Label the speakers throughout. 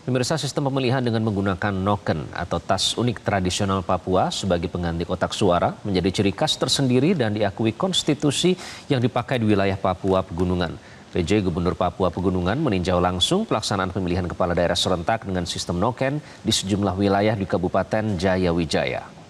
Speaker 1: Pemirsa, sistem pemilihan dengan menggunakan noken atau tas unik tradisional Papua sebagai pengganti kotak suara menjadi ciri khas tersendiri dan diakui konstitusi yang dipakai di wilayah Papua Pegunungan. PJ Gubernur Papua Pegunungan meninjau langsung pelaksanaan pemilihan kepala daerah serentak dengan sistem noken di sejumlah wilayah di Kabupaten Jayawijaya.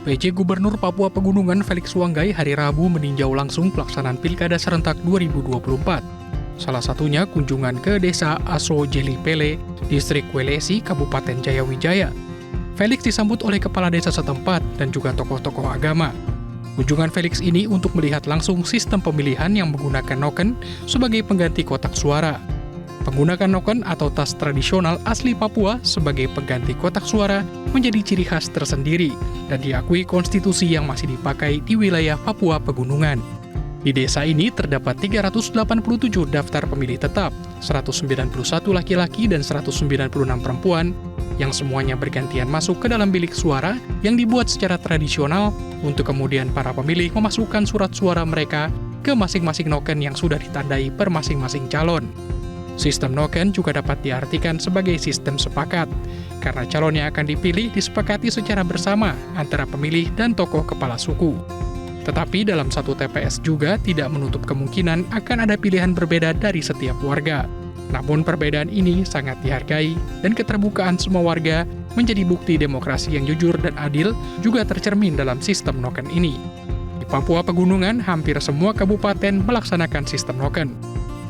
Speaker 2: PJ Gubernur Papua Pegunungan Felix Wanggai hari Rabu meninjau langsung pelaksanaan Pilkada Serentak 2024. Salah satunya kunjungan ke Desa Aso Jelipele, Distrik Welesi, Kabupaten Jayawijaya. Felix disambut oleh kepala desa setempat dan juga tokoh-tokoh agama. Kunjungan Felix ini untuk melihat langsung sistem pemilihan yang menggunakan noken sebagai pengganti kotak suara. Penggunaan noken atau tas tradisional asli Papua sebagai pengganti kotak suara menjadi ciri khas tersendiri dan diakui konstitusi yang masih dipakai di wilayah Papua Pegunungan. Di desa ini terdapat 387 daftar pemilih tetap, 191 laki-laki dan 196 perempuan, yang semuanya bergantian masuk ke dalam bilik suara yang dibuat secara tradisional untuk kemudian para pemilih memasukkan surat suara mereka ke masing-masing noken yang sudah ditandai per masing-masing calon. Sistem noken juga dapat diartikan sebagai sistem sepakat, karena calon yang akan dipilih disepakati secara bersama antara pemilih dan tokoh kepala suku. Tetapi dalam satu TPS juga tidak menutup kemungkinan akan ada pilihan berbeda dari setiap warga. Namun perbedaan ini sangat dihargai dan keterbukaan semua warga menjadi bukti demokrasi yang jujur dan adil juga tercermin dalam sistem noken ini. Di Papua Pegunungan, hampir semua kabupaten melaksanakan sistem noken.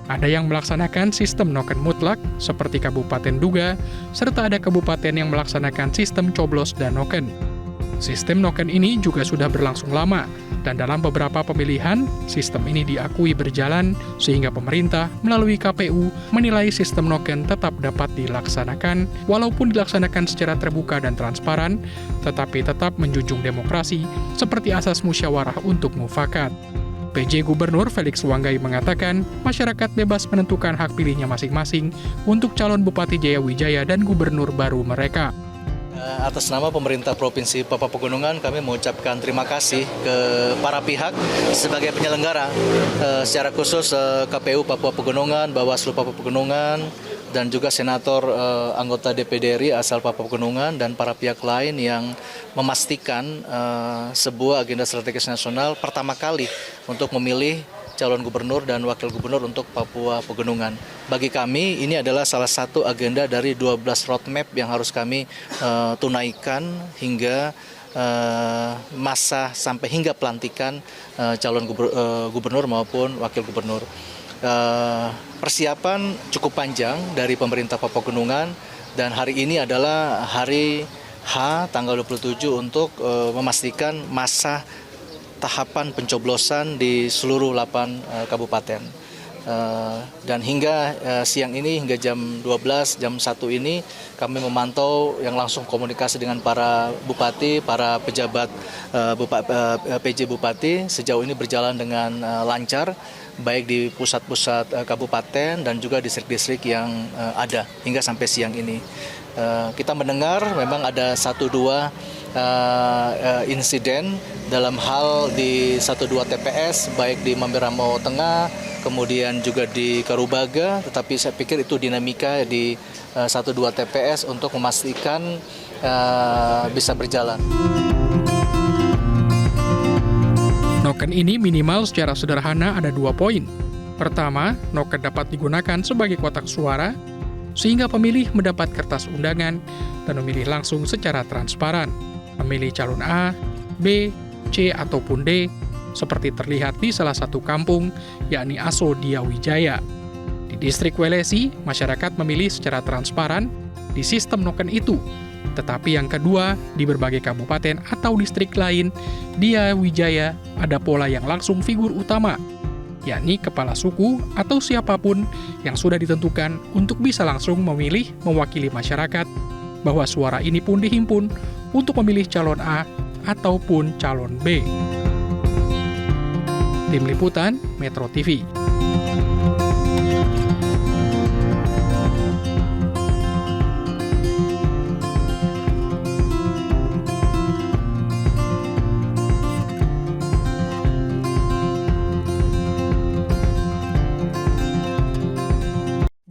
Speaker 2: Ada yang melaksanakan sistem noken mutlak, seperti Kabupaten Duga, serta ada kabupaten yang melaksanakan sistem coblos dan noken. Sistem noken ini juga sudah berlangsung lama, dan dalam beberapa pemilihan, sistem ini diakui berjalan, sehingga pemerintah melalui KPU menilai sistem noken tetap dapat dilaksanakan, walaupun dilaksanakan secara terbuka dan transparan, tetapi tetap menjunjung demokrasi, seperti asas musyawarah untuk mufakat. PJ Gubernur Felix Wanggai mengatakan, masyarakat bebas menentukan hak pilihnya masing-masing untuk calon Bupati Jayawijaya dan Gubernur baru mereka.
Speaker 3: Atas nama pemerintah Provinsi Papua Pegunungan, kami mengucapkan terima kasih ke para pihak sebagai penyelenggara, secara khusus KPU Papua Pegunungan, Bawaslu Papua Pegunungan, dan juga senator anggota DPD RI asal Papua Pegunungan dan para pihak lain yang memastikan sebuah agenda strategis nasional pertama kali untuk memilih calon gubernur dan wakil gubernur untuk Papua Pegunungan. Bagi kami ini adalah salah satu agenda dari 12 roadmap yang harus kami tunaikan hingga masa sampai hingga pelantikan calon gubernur maupun wakil gubernur. Persiapan cukup panjang dari pemerintah Papua Pegunungan dan hari ini adalah hari H tanggal 27 untuk memastikan masa tahapan pencoblosan di seluruh 8 kabupaten. Dan hingga siang ini, hingga jam 12, jam 1 ini, kami memantau yang langsung komunikasi dengan para bupati, para pejabat PJ Bupati. Sejauh ini berjalan dengan lancar, baik di pusat-pusat kabupaten dan juga distrik-distrik yang ada hingga sampai siang ini. Kita mendengar memang ada 1-2 insiden dalam hal di 1-2 TPS, baik di Mamberamo Tengah, kemudian juga di Karubaga, tetapi saya pikir itu dinamika di 1-2 TPS untuk memastikan bisa berjalan.
Speaker 2: Noken ini minimal secara sederhana ada 2 poin. Pertama, noken dapat digunakan sebagai kotak suara, sehingga pemilih mendapat kertas undangan dan memilih langsung secara transparan, memilih calon A, B, C, ataupun D, seperti terlihat di salah satu kampung, yakni Aso Jayawijaya. Di distrik Welesi, masyarakat memilih secara transparan di sistem noken itu. Tetapi yang kedua, di berbagai kabupaten atau distrik lain, di Jayawijaya ada pola yang langsung figur utama, yakni kepala suku atau siapapun yang sudah ditentukan untuk bisa langsung memilih mewakili masyarakat, bahwa suara ini pun dihimpun untuk memilih calon A ataupun calon B. Tim Liputan Metro TV.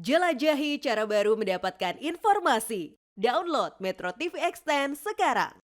Speaker 4: Jelajahi cara baru mendapatkan informasi. Download Metro TV Extend sekarang.